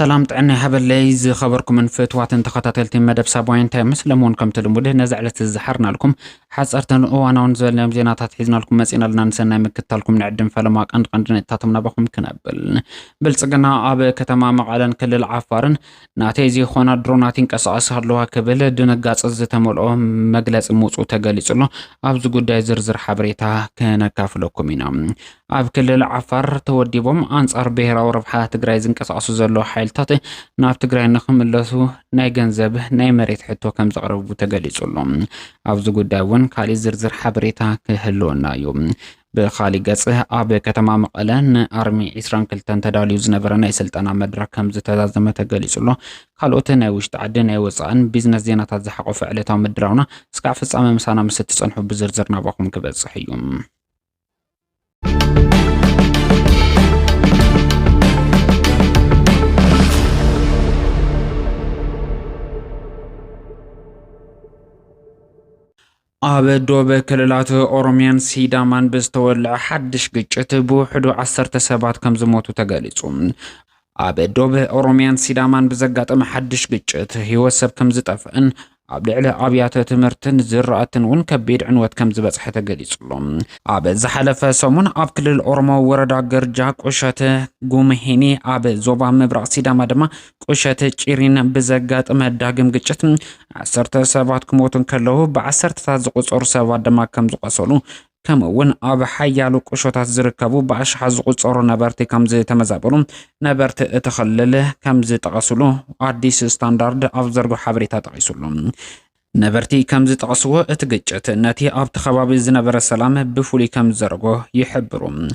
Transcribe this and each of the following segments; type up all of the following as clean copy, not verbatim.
سلام طعنا هبلي زي خبركم من فتوات تخطاتلتين مدب سابوين تايمس لمون كم تلموده نزعلة الزحرنا لكم حصرتن وانا ونزلنا مزينات حيزنا لكم مسئنا لنا نسنا مكتالكم نعدم فلماك قند نتاتمنا بكم كنبل بلصقنا اب كتما مقالن كل العفارن ناتيزي خونا دروناتين قصاص هلوها كبل دنقاص زتملؤ مغلص موصو تغليصلو ابز غداي زرزر حبريتا كنكافلكم إنا اب كل العفار توديبهم انصار بهراو ربحه تግራይ ዝንቀሳቀሱ ዘሎ حيلتات ناب تግራይ نخملسو ناي ገንዘብ ناي مريت حتو كم زقربو تغليصلو ابز غداي ون كالي زرزر حبريتا كهلونا يوم بخالي قصه اب كتما مقلن ارمي 22 تداليو زنبره ناي سلطنا مدرك كم زتزازمه تغليصلو خالوت ناي وشت عدن ناي وصان بيزنس زينات زحقو فعلتاو مدراونا اسكع فصامه مسانا مست تصنحو بزرزرنا باكم كبصحيوم اب دوبه كللات اوروميان سيدامان بستولع حدش قجت بوحدو 10 سبات كم زموتو تغاليصو اب دوبه اوروميان سيدامان بزغاطم حدش قجت هيوسب كم زطفن اب لعل ابياته تمرتن زراتن ون كبيد عنوت كم زبصح تغليصلهم اب زحلفه سمون اب كلل اورمو وردا غرجا قشته غومهيني اب زوبا مبرق سيداما دما قشته چيرين بزغاطم داغم غچت 10 سبات كموتن كلو ب10 تاز قصور سبات دما كم زقسلو كم ون اب حيالو قشوتات زركبو باش حز قصور نبرتي كم زي تمزابلو نبرت تخلل كم زي تقسلو اديس ستاندرد افزرغو حبريتا تقيسلو نبرتي كم زي تقسو اتغچت نتي اب تخبابي زنبر السلام بفولي كم زرغو يحبرو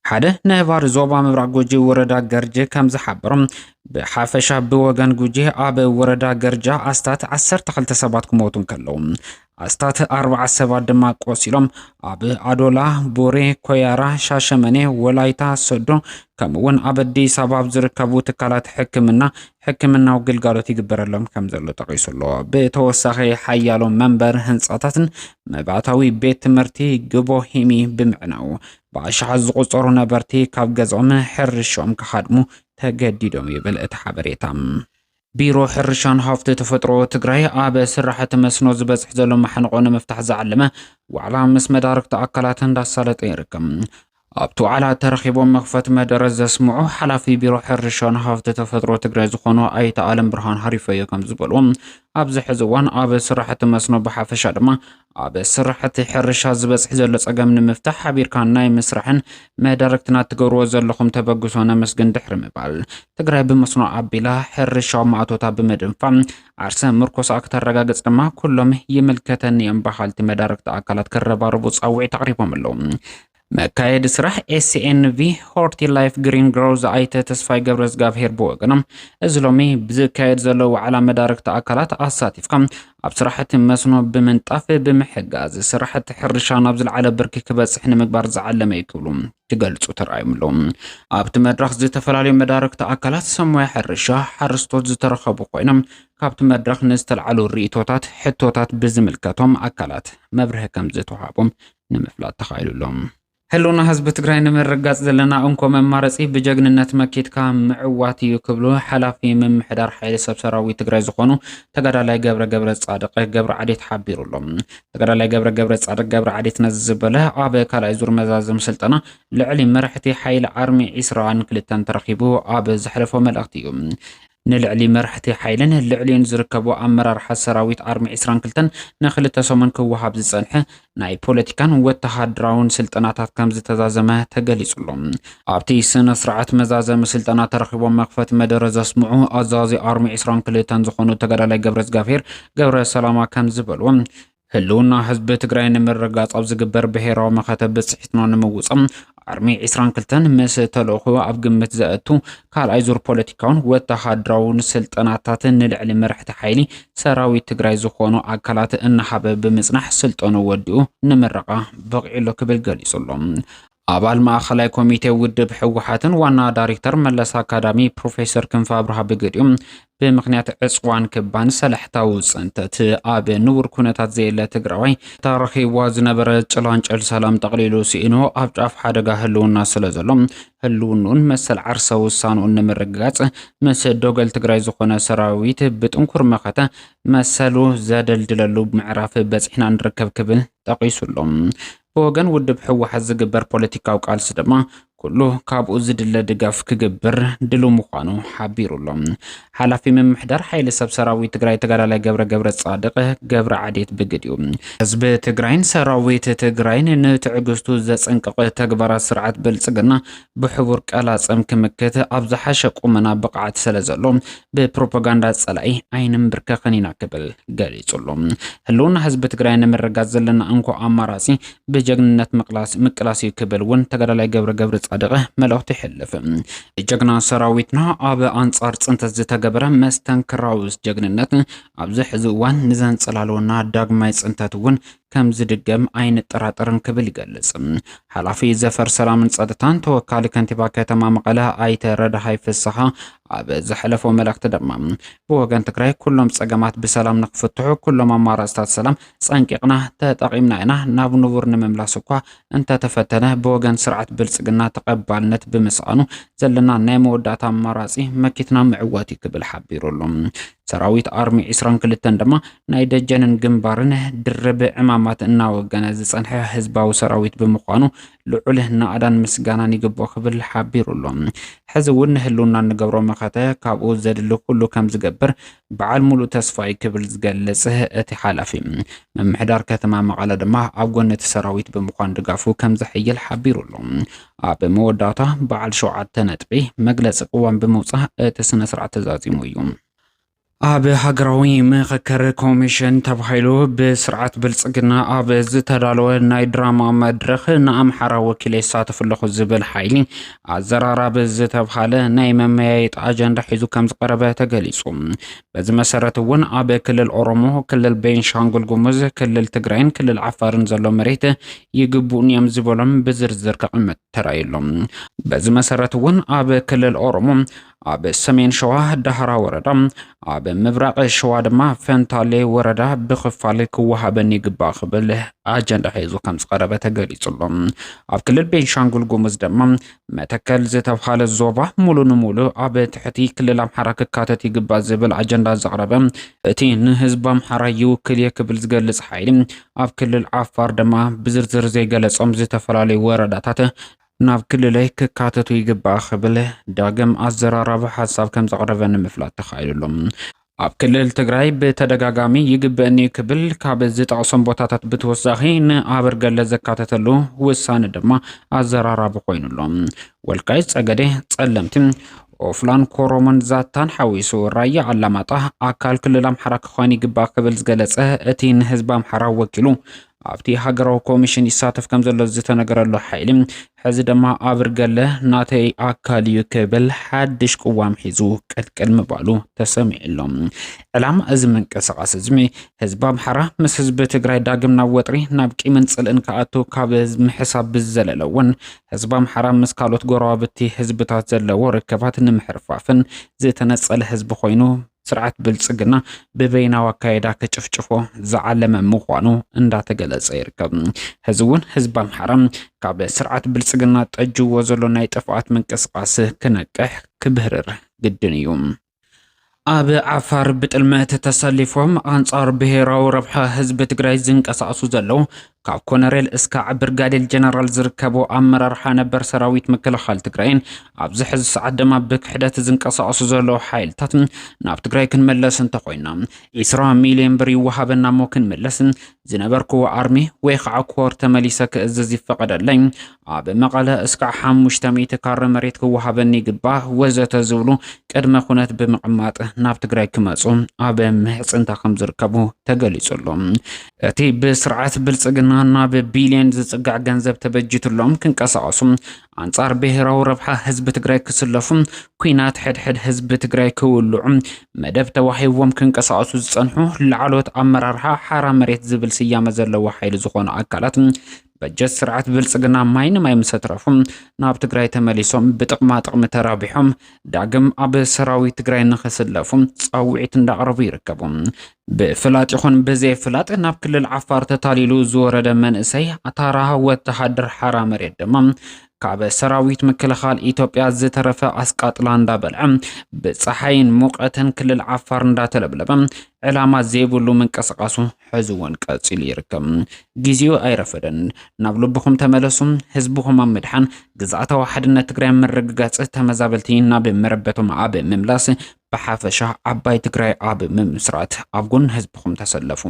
حدا نهبار زوبا مبرق جوجي وردا غرجي كم زحبرم بحافشا بوغان جوجي اب وردا غرجا استات 10 تخلت سبات كموتون كلهم استات 4 سبات دما قوسيلم اب ادولا بوري كويارا شاشمني ولايتا سدو كمون ابدي سباب زركبو تكالات حكمنا وغلغالوت يغبرلهم كم زلو تقيسلو بتوسخي حيالو منبر هنصاتن مبعتاوي بيت تمرتي غبو هيمي بمعناو باش حز قصور نبرتي كاب غزوم حرشوم كخدمو تجديدهم يبل اتحبريتام بيرو حرشان هافت تفطرو تግራይ اب سرحه مسنو زبصح زلو محنقون مفتح زعلمه وعلى مس مدارك تاكلات انداسالط يركم ابتو على ترخيبهم مخفت مدرز اسمعو حلافي بيرو حرشان هافت تفطرو تግራይ زخونو ايت عالم برهان حريفه كم زبلوم ابز حزوان اب سرحه مسنو بحافش دما اب سرحه حرشا زبصح زلو صقم نمفتح حبيركان ناي مسرحن مداركتنا تغرو زلخم تبغسونا مسجن دحر مبال تግራይ بمسنو ابيلا حرشا معتوتا بمدنفم عرسه مركوس اكتر رغاغص دما كلهم يملكتن ينبحالت مداركت اكلات كرباربو صوعي تقريبهم لهم مكايد سرح SNV هورتي لايف جرين جروز ايت تسفاي غبرز غافير بوغنم ازلومي بزكايد زلو على مدارك تاكلات اساتيفكم ابصراحه مسنو بمنطاف بمحغاز سرحه حرشان ابزل على بركي كبصح نمغبار زعلم يكبلوم تغلصو ترايملوم ابت مدرخ زي تفلالي مدارك تاكلات سمو حرشا حرستوت زترخبو قينم كابت مدرخ نستلعلو ريتوتات حتوتات بزملكتهم اكلات مبره كم زتوهابم نمفلات تخايلولهم هلونا حزب تግራይ نمرغاص زلنا انكم ممارصي بجغنነት مكيتካ معوات يكبلو حلافي ممحدار حيل سبسراوي تግራይ زخونو تغدالاي ገብረ ጻድቅ ገብረ ዓዴት ሓቢሩሎም ተጋዳላይ ገብረ ጻድቅ ገብረ ዓዴት ነዝበለ አበ ካላይ ዙር መዛዝም ስልጠና ልዕሊ መርሕቲ ሓይል አርሚ 22 ተረኺቡ አበ ዝሕለፎ መልእክትዩ نلعلي مرحتي حيلن اللعلين زركبو أمرار حسراويت أرمي 22 نخلت سومن كوهاب زصنحه ناي بوليتيكان وتحدراون سلطناتات كم زتزازمه تغليصلهم ابتي سنه سرعت مزازم سلطنات ترخبو مخفت مدرز اسمعو ازازي أرمي 22 زخونو تغدالاي ገብረዝ ጋፊር ገብረ ሰላማ كم زبلوم هلونا حزب تግራይ نمرغاص اب زغبر بهيراو مخاطب بصحتنا نموصم أرمي 22 مس تلوخو اب ግምት ዘእቱ ካልኣይ ዙር ፖለቲካውን ወተሓድራውን ስልጣናታትን ንልዕሊ መርሕቲ ሓይሊ ሰራዊት ትግራይ ዝኾኑ ኣካላት እናሓበ ብምጽናሕ ስልጣኑ ወዲኡ ንምረቃ በቂሎ ክብል ገሊጹሎም አባል ማዕከላዊ ኮሚቴ ውድብ ሕወሓትን ዋና ዳይሬክተር መለስ አካዳሚ ፕሮፌሰር ክንፈ አብርሃ ብገዲኦም ብምክንያት ዕፅዋን ክባን ሰላሕታዊ ጽንተት ኣብ ንቡር ኩነታት ዘየለ ትግራዋይ ተረኺብዋ ዝነበረ ጭላንጨል ሰላም ጠቕሊሉ ሲኢኖ ኣብ ጫፍ ሓደጋ ህልውና ስለ ዘሎ ህልውኑን መሰል ዓርሰ ውሳኑን ንምርግጋጽ ምስ ዶገል ትግራይ ዝኾነ ሰራዊት ብጥንኩር መኸተ መሰሉ ዘደልድለሉ ምዕራፍ በፂሕና ንርከብ ክብል ጠቒሱሎም بوغن ودب حوحت زگبر پولیتیکاو قالس دما كله كابو زدل دقاف كجبر دلو مخانو حبيرولم حلافي من محدر حيل سب سراوي تقراي تقرا لا جبر صادقه جبر عاديت بقديوم حزب تقراين سراوي تقراين ان تعجزتو زصنقق تقبر سرعت بلصقنا بحبور قلاص امكمكته ابزح شقومنا بقعت سلازلوم ببروباغندا صلاي عينم بركخنينا كبل غليصلوم هلون حزب تقراين مرغاز زلنا انكو اماراسي بجغنነት مقلاسي كبل ون تقرا لا جبر صادقه ملوت يحلف الجغنا سراويتنا اب انصار صنت زتغبر مستنكراوس جغنነት ابز حزوان نزان صلالونا داغماي صنتات ون كم زدقم عين الطراطرن كبل يقلص حلافي زفر سلام صدتان توكال كنتيبا كتما مقله ايت ردحاي فسحه اب زحلفو ملكت دمام بوغن تكراي كلهم صقمات بسلام نقفتحو كلهم امارستات سلام صنققنا تطقيمنا انا ناب نور نمملاسكوا انت تفتنه بوغن سرعت بلصقنا تقبالنت بمسانو زلنا نيمو داتا ماراسي مكيتنا معواتي كبل حبيرولم سراويت ارمي 22 دما ناي دجنن جنبارن درب امامات እናወገነ ዝጸንሐ ህዝባዊ ሰራዊት በመቋኑ ልዑልህና አዳን ምስጋናን ይግባው ክብል ሓቢሩሎም ሕዝውን ህልውና ንገብሮ መኸተ ካብኡ ዘድሉ ኩሉ ከም ዝገብር በዓል ሙሉ ተስፋይ ክብል ዝገልጽ እቲ ሓላፊ መምሕዳር ከተማ መቐለ ድማ ኣብ ጎነት ሰራዊት በመቋን ድጋፉ ከም ዝሕይል ሓቢሩሎም ኣብ መወዳታ በዓል 7 ነጥቢ መግለጽ ቅዋም በመውጻእ እቲ ስነ ስርዓት ተዛዚሙ እዩ ኣብ ሃገራዊ ምክክር ኮሚሽን ተባሂሉ ብስርዓት ብልጽግና ኣብ ዝተዳለወ ናይ ድራማ መድረኽ ንኣምሓራ ወኪል ይሳተፍለኹ ዝብል ሓይሊ ኣዘራራብ ዝተባሃለ ናይ መመያየጥ ኣጀንዳ ሒዙ ከም ዝቀረበ ተገሊጹ በዚ መሰረት እውን ኣብ ክልል ኦሮሞ ክልል ቤንሻንጉል ጉሙዝ ክልል ትግራይን ክልል ዓፋርን ዘሎ መሬት ይግቡን እዮም ዝበሎም ብዝርዝር ከቕመጥ ተራይሎም በዚ መሰረት እውን ኣብ ክልል ኦሮሞ ኣብ ሰሜን ሸዋ ዳህራ ወረዳ ኣብ ምብራቅ ሸዋ ድማ ፈንታሌ ወረዳ ብኽፋል ክወሃበን ይግባእ ክብል ኣጀንዳ ሒዙ ከም ዝቀረበ ተገሊጹሎም ኣብ ክልል ቤንሻንጉል ጉሙዝ ድማ መተከል ዝተባሃለ ዞባ ሙሉ ንሙሉ ኣብ ትሕቲ ክልል ኣምሓራ ክካተት ይግባእ ዝብል ኣጀንዳ ዘቕረበ እቲ ንህዝቢ ኣምሓራ ይውክል ክብል ዝገልጽ ሓይሊ ኣብ ክልል ዓፋር ድማ ብዝርዝር ዘይገለጾም ዝተፈላለዩ ወረዳታት ናብ ክልለይ ክካተቱ ይግባእ ክብል ዳግም ኣዘራራብ ሓሳብ ከም ዘቕረበ ንምፍላጥ ተኻይሉሎም ኣብ ክልል ትግራይ በተደጋጋሚ ይግበአኒ ክብል ካብ ዝጠቕሶም ቦታታት ብተወሳኺ ንኣበርገለ ዘካተተሉ ውሳነ ድማ ኣዘራራብ ኮይኑሎም ወልቃይት ጸገዴ ጸለምቲ ኦፍላን ኮሮሞን ዛታን ሓዊሱ ራያ ዓላማጣ ኣካል ክልል ኣምሓራ ክኾን ይግባእ ክብል ዝገለጸ እቲ ንህዝቢ ኣምሓራ ወኪሉ ኣብቲ ሃገራዊ ኮሚሽን ይሳተፍ ከም ዘሎ ዝተነገረሉ ሓይሊ ሕዚ ድማ ኣበርገለ ናተይ ኣካል እዩ ክብል ሓድሽ ቅዋም ሒዙ ቅልቅል ምባሉ ተሰሚዑሎም ዕላማ እዚ ምንቅስቓስ ዝሚ ህዝቢ ኣምሓራ ምስ ህዝቢ ትግራይ ዳግም ናብ ወጥሪ ናብ ቂምን ጽልእን ከኣቱ ካብ ምሕሳብ ብዝዘለለ እውን ህዝቢ ኣምሓራ ምስ ካልኦት ጎረባብቲ ህዝብታት ዘለዎ ርክባት ንምሕርፋፍን ዝተነጸለ ህዝቢ ኮይኑ ስርዓት ብልጽግና በበይናዊ አካይዳ ከጭፍጭፎ ዘዓለመ ምዃኑ እንዳተገለጸ ይርከብ ህዝቡን ህዝብ ኣምሓራ ካብ ስርዓት ብልጽግና ጠጅዎ ዘሎ ናይ ጥፍኣት ምንቅስቓስ ክነቅሕ ክብህርር ግድን እዩ ኣብ ዓፋር ብጥልመት ተሰሊፎም አንጻር ብሄራዊ ረብሓ ህዝቢ ትግራይ ዝንቀሳቀሱ ዘለው ካብ ኮሎኔል እስካዕ ብርጋዴር ጀነራል ዝርከቡ ኣመራርሓ ነበር ሰራዊት መከላኸሊ ትግራይን ኣብ ዝሕዚ ሰዓት ድማ ብክሕደት ዝንቀሳቀሱ ዘለው ሓይልታት ናብ ትግራይ ክንመለስ እንተኮይና 20 ሚልዮን ብር ይወሃበና ሞ ክንመለስ ዝነበርኩ ኣርሚ ወይ ከዓ ኮር ተመሊሰ ክእዝዝ ይፈቀደለይ ኣብ መቐለ እስካዕ 500 ካሬ መሬት ክወሃበኒ ይግባእ ወዘተ ዝብሉ ቅድመ ኩነት ብምቕማጥ ናብ ትግራይ ክመጹ ኣብ ምሕጽንታ ከም ዝርከቡ ተገሊጹሎም እቲ ብስርዓት ብልጽግና ናብ ቢልዮን ዝጽጋዕ ገንዘብ ተበጅትሎም ክንቀሳቀሱ አንጻር ብሄራዊ ረብሓ ህዝቢ ትግራይ ክስለፉ ኩናት ሕድሕድ ህዝቢ ትግራይ ክውልዑ መደብ ተዋሂቦም ክንቀሳቀሱ ዝጸንሑ ላዕሎት ኣመራርሓ ሓራ መሬት ዝብል ስያመ ዘለዎ ሓይሊ ዝኾኑ ኣካላት በጀት ስርዓት ብልጽግና ማይንም አይምሰትረፉም ናብ ትግራይ ተመሊሶም ብጥቅማ ጥቅሚ ተራቢሖም ዳግም ኣብ ሰራዊት ትግራይ ንኽስለፉም ጻውዒት እንዳቅረቡ ይርከቡ ብፍላጥ ይኹን ብዘይፍላጥ ናብ ክልል ዓፋር ተታሊሉ ዝወረደ መንእሰይ ኣታራ ወተሃደር ሓራ መሬት ድማ ካብ ሰራዊት ምክልኻል ኢትዮጵያ ዝተረፈ ኣስቃጥላ እንዳበልዐ ብፀሓይን ሙቐትን ክልል ዓፋር እንዳተለብለበ ዕላማ ዘይብሉ ምንቅስቃሱ ሕዝውን ቀፂሉ ይርከብ ግዚኡ ኣይረፈደን ናብ ልብኹም ተመለሱ ህዝብኹም ኣብ ምድሓን ግዝኣታዊ ሓድነት ትግራይ ምርግጋጽ ተመዛበልቲ ናብ መረበቶም ኣብ ምምላስ ብሓፈሻ ዓባይ ትግራይ ኣብ ምምስራት ኣብ ጎን ህዝብኹም ተሰለፉ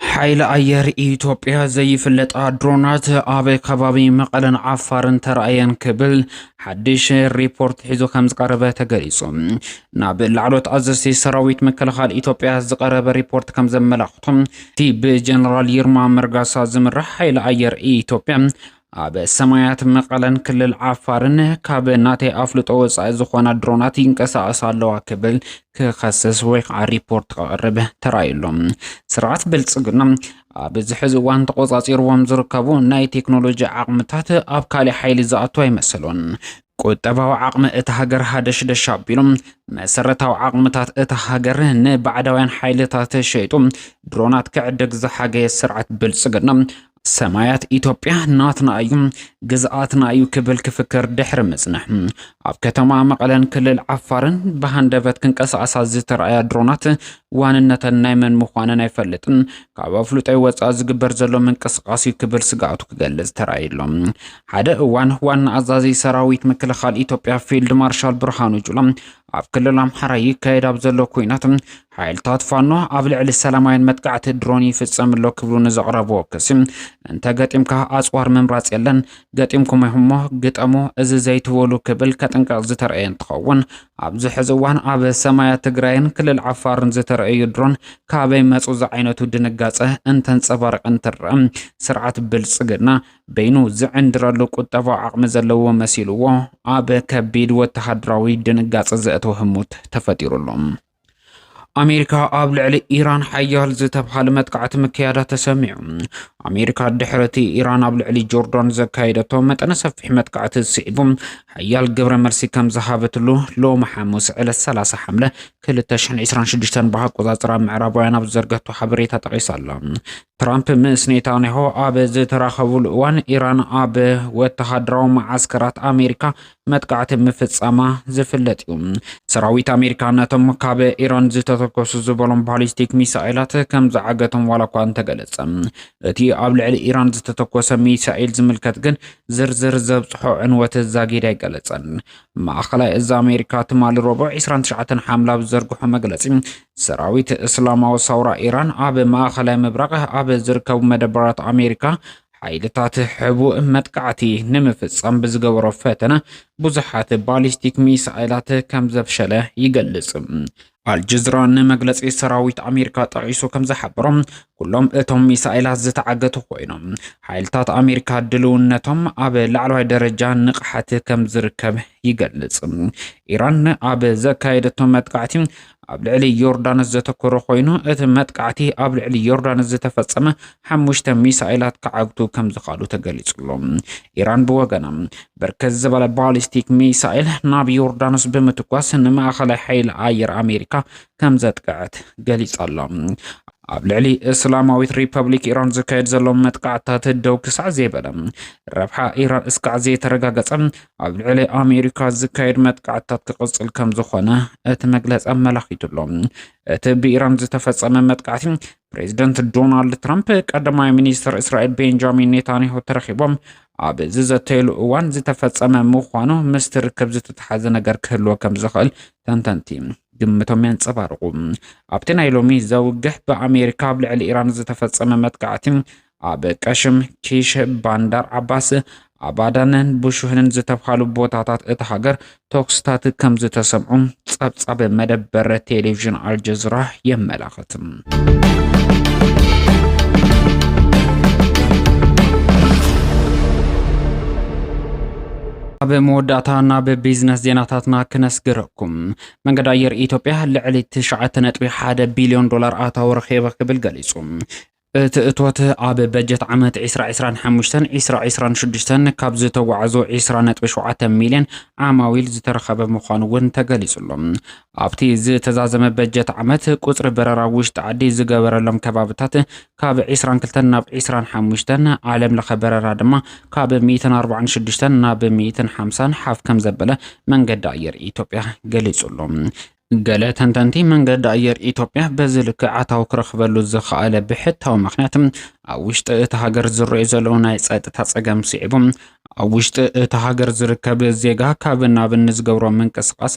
ሓይሊ ኣየር ኢትዮጵያ ዘይፍለጣ ድሮናት ኣብ ከባቢ መቐለን ዓፋርን ተራእየን ክብል ሓድሽ ሪፖርት ሒዙ ከም ዝቀረበ ተገሊጹ ናብ ላዕሎት ኣዘዝቲ ሰራዊት ምክልኻል ኢትዮጵያ ዝቀረበ ሪፖርት ከም ዘመላኽቱ እቲ ብጀነራል ይርማ መርጋሳ ዝምራሕ ሓይሊ ኣየር ኢትዮጵያ ኣብ ሰማያት መቐለን ክልል ዓፋርን ካብ ናተይ ኣፍልጦ ወጻኢ ዝኾና ድሮናት ይንቀሳቐሳ ኣለዋ ክብል ክኸስስ ወይ ከዓ ሪፖርት ከቕርብ ተራእዩሎም ስርዓት ብልጽግና ኣብ ዝሕዚ እዋን ተቆጻጺርዎም ዝርከቡ ናይ ቴክኖሎጂ ዓቕምታት ኣብ ካሊእ ሓይሊ ዝኣቱ ኣይመስሉን ቁጠባዊ ዓቕሚ እታ ሃገር ሃደሽደሽ ኣቢሎም መሰረታዊ ዓቕምታት እታ ሃገር ንባዕዳውያን ሓይልታት ሸይጡ ድሮናት ክዕድግ ዝሓገየ ስርዓት ብልጽግና ሰማያት ኢትዮጵያ ናትና እዩ ግዝኣትና እዩ ክብል ክፍክር ድሕሪ ምጽናሕ ኣብ ከተማ መቐለን ክልል ዓፋርን ብሃንደበት ክንቀሳቐሳ ዝተረኣያ ድሮናት ዋንነተን ናይ መን ምዃነን ኣይፈልጥን ካብ ኣፍልጦይ ወጻኢ ዝግበር ዘሎ ምንቅስቃስ ክብል ስጋኣቱ ክገልጽ ተራእዩሎም ሓደ እዋን ዋና ኣዛዚ ሰራዊት ምክልኻል ኢትዮጵያ ፊልድ ማርሻል ብርሃኑ ጁላ ኣብ ክልል ኣምሓራ ይካየድ ኣብ ዘሎ ኩናት ሓይልታት ፋኖ ኣብ ልዕሊ ሰላማውያን መጥቃዕቲ ድሮን ይፍጸምሎ ክብሉ ንዘቕረብዎ ክሲ እንተ ገጢምካ ኣጽዋር ምምራጽ የለን ገጢምኩም ይሁሞ ግጠሙ እዚ ዘይትበሉ ክብል ከጥንቀቕ ዝተረእየ እንትኸውን ኣብዚ ሕዚ እዋን ኣብ ሰማያት ትግራይን ክልል ዓፋርን ዝተረእዩ ድሮን ካበይ መጹ ዝዓይነቱ ድንጋጸ እንተንጸባርቕ እንትርአ ስርዓት ብልጽግና በይኑ ዝዕንድረሉ ቁጠባዊ ዓቕሚ ዘለዎ መሲልዎ ኣብ ከቢድ ወተሃደራዊ ድንጋጸ ዘእተወ ህሙት ተፈጢሩሎም ኣሜሪካ ኣብ ልዕሊ ኢራን ሓያል ዝተባሃለ መጥቃዕቲ ምክያዳ ተሰሚዑ ኣሜሪካ ድሕረቲ ኢራን ኣብ ልዕሊ ጆርዳን ዘካየደቶ መጠነ ሰፊሕ መጥቃዕቲ ስዒቡ ሓያል ግብረ መልሲ ከም ዝሃበትሉ ሎሚ ሐሙስ ዕለት 30 ሓምለ 2026 ብኣቆጻጽራ ምዕራባውያን ኣብ ዘርገቶ ሓበሬታ ጠቒሳ ኣላ ትራምፕ ምስ ኔታንያሁ ኣብ ዝተራኸቡሉ እዋን ኢራን ኣብ ወተሃደራዊ ማዓስከራት ኣሜሪካ መጥቃዕቲ ምፍጻማ ዝፍለጥ እዩ ሰራዊት ኣሜሪካ ነቶም ካብ ኢራን ዝተተኮሱ ዝበሎም ባሊስቲክ ሚሳኤላት ከም ዝዓገቶም ዋላ እኳ እንተገለጸ እቲ ኣብ ልዕሊ ኢራን ዝተተኮሰ ሚሳኤል ዝምልከት ግን ዝርዝር ዘብጽሖ ዕንወት ዛጊድ ኣይገለጸን ማእኸላይ እዛ ኣሜሪካ ትማሊ ረቡዕ 29 ሓምላ ብዘርግሖ መግለጺ ሰራዊት እስላማዊ ሳውራ ኢራን ኣብ ማእኸላይ ምብራቕ ኣብ ዝርከቡ መደበራት ኣሜሪካ ሓይልታት ሕቡእ መጥቃዕቲ ንምፍጻም ብዝገበሮ ፈተነ ብዙሓት ባሊስቲክ ሚሳኤላት ከም ዘብሸለ ይገልጽ አልጀዚራ ንመግለጺ ሰራዊት ኣሜሪካ ጠቂሱ ከም ዝሓበሮም ኩሎም እቶም ሚሳኤላት ዝተዓገቱ ኮይኖም ሓይልታት ኣሜሪካ ድልውነቶም ኣብ ላዕለዋይ ደረጃ ንቕሓት ከም ዝርከብ ይገልጽ ኢራን ኣብ ዘካየደቶ መጥቃዕቲ ኣብ ልዕሊ ዮርዳኖስ ዘተኮረ ኮይኑ እቲ መጥቃዕቲ ኣብ ልዕሊ ዮርዳኖስ ዝተፈጸመ 5 ሚሳኤላት ከዓግቱ ከም ዝኻሉ ተገሊጹሎም ኢራን ብወገና በርከት ዝበለ ባሊስቲክ ሚሳኤል ናብ ዮርዳኖስ ብምትኳስ ንማእኸላይ ሓይሊ ኣየር ኣሜሪካ ከም ዘጥቅዐት ገሊጻላ ኣብ ልዕሊ እስላማዊት ሪፐብሊክ ኢራን ዝካየድ ዘሎ መጥቃዕታት ደው ክሳዕ ዘይበለ ረብሓ ኢራን እስካዕ ዘይተረጋገጸ ኣብ ልዕሊ ኣሜሪካ ዝካየድ መጥቃዕታት ክቕጽል ከም ዝኾነ እቲ መግለጺ ኣመላኺቱሎም እቲ ብኢራን ዝተፈጸመ መጥቃዕቲ ፕሬዚደንት ዶናልድ ትራምፕ ቀዳማይ ሚኒስትር እስራኤል ቤንጃሚን ኔታንያሁ ተረኺቦም ኣብ ዝዘተይሉ እዋን ዝተፈጸመ ምዃኑ ምስ ትርከብ ዝተተሓዘ ነገር ክህልዎ ከም ዝኽእል ተንተንቲ ግምቶም ያንጸባርቁ ኣብቲ ናይ ሎሚ ዘውግሕ በኣሜሪካ ኣብ ልዕሊ ኢራን ዝተፈጸመ መጥቃዕቲ ኣብ ቀሽም ኪሽ ባንዳር ዓባስ ኣባዳንን ቡሹህንን ዝተባሃሉ ቦታታት እቲ ሃገር ተኩስታት ከም ዝተሰምዑ ጸብጻብ መደበር ቴሌቪዥን አልጀዚራ የመላኽት ኣብ መወዳእታና በቢዝነስ ዜናታትና ክነስግረኩም መንገዲ ኣየር ኢትዮጵያ ልዕሊ 9.1 ቢልዮን ዶላር ኣታዊ ረኺበ ክብል ገሊጹ እቶት ኣብ በጀት ዓመት 2025-2026 ካብ ዝተጓዓዙ 20.7 ሚልዮን ዓማዊል ዝተረኸበ ምዃኑ እውን ተገሊጹሎም። ኣብቲ ዝተዛዘመ በጀት ዓመት ቁጽሪ በረራ ውሽጢ ዓዲ ዝገበረሎም ከባቢታት ካብ 22 ናብ 25 ዓለም ለኸ በረራ ድማ ካብ 146 ናብ 150 ሓፍ ከም ዘበለ መንገዲ ኣየር ኢትዮጵያ ገሊጹሎም። ገለ ተንተንቲ መንገዲ ኣየር ኢትዮጵያ በዝልክ ዓታው ክረኽበሉ ዝኽኣለ ብሕታዊ ምኽንያት ኣብ ውሽጢ እቲ ሃገር ዝረአዩ ዘለዉ ናይ ጸጥታ ጸገም ስዒቦም ኣብ ውሽጢ እቲ ሃገር ዝርከብ ዜጋ ካብ ናብ ንዝገብሮ ምንቅስቓስ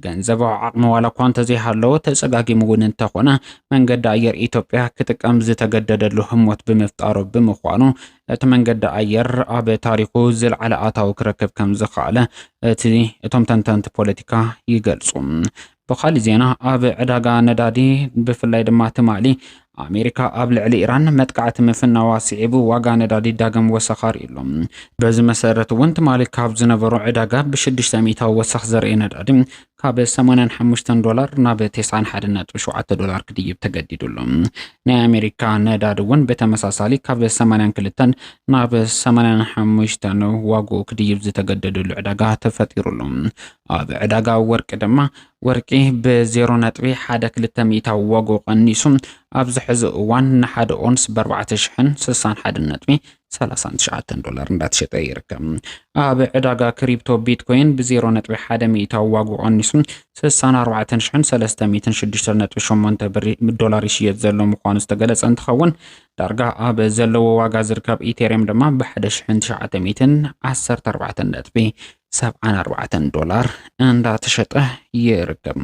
ገንዘባዊ ዓቕሚ ዋላ እኳ እንተዘይሃለዎ ተጸጋጊሙ እውን እንተኾነ መንገዲ ኣየር ኢትዮጵያ ክጥቀም ዝተገደደሉ ህሞት ብምፍጣሩ ብምዃኑ እቲ መንገዲ ኣየር ኣብ ታሪኹ ዝለዓለ ኣታዊ ክረክብ ከም ዝኽኣለ እቶም ተንተንቲ ፖለቲካ ይገልጹ። በኻሊ ዜና ኣብ ዕዳጋ ነዳዲ ብፍላይ ድማ ትማሊ ኣሜሪካ ኣብ ልዕሊ ኢራን መጥቃዕቲ ምፍናዋ ስዒቡ ዋጋ ነዳዲ ዳግም ወሰኻር ኢሎም። በዚ መሰረት እውን ትማሊ ካብ ዝነበሩ ዕዳጋ ብ600 ወሰኽ ዘርኢ ነዳዲ ካብ $85 ናብ $91.7 ክድይብ ተገዲዱሎም። ናይ ኣሜሪካ ነዳዲ እውን በተመሳሳሊ ካብ 82 ናብ 85 ዋግኡ ክድይብ ዝተገደደሉ ዕዳጋ ተፈጢሩሎም። ኣብ ዕዳጋ ወርቂ ድማ ወርቂ ብ0.12 ዋግኡ ቀኒሱ ኣብዚ ሕዚ እዋን ንሓደ ኦንስ $461.39 እንዳተሸጠ ይርከብ። ኣብ ዕዳጋ ክሪፕቶ ቢትኮይን ብ0.1 ዋግኡ ቀኒሱ $64,306.8 ይሽየጥ ዘሎ ምዃኑ ዝተገለጸ እንትኸውን ዳርጋ ኣብ ዘለዎ ዋጋ ዝርከብ ኢቴሪየም ድማ $1,914.74 እንዳተሸጠ ይርከብ።